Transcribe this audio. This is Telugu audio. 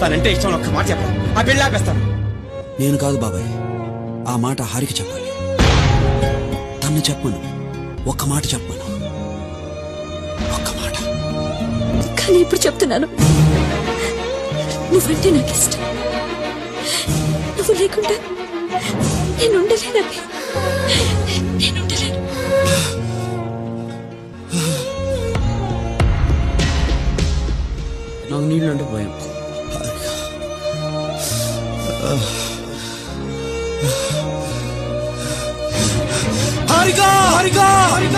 తనంటే ఇష్టం ఒక్క మాట చెప్పాలి, ఆ పెళ్లి ఆపేస్తాను. నేను కాదు బాబాయ్, ఆ మాట హారికి చెప్పాలి. తన్ను చెప్పను, ఒక్క మాట చెప్పను, ఒక్క మాట. కానీ ఇప్పుడు చెప్తున్నాను, నువ్వంటే నాకు ఇష్టం. నువ్వు లేకుండా నేను ఉండలేనండి, నేను ఉండలేను. నాకు నీళ్ళు అంటే భయం. హారిక హారిక హారిక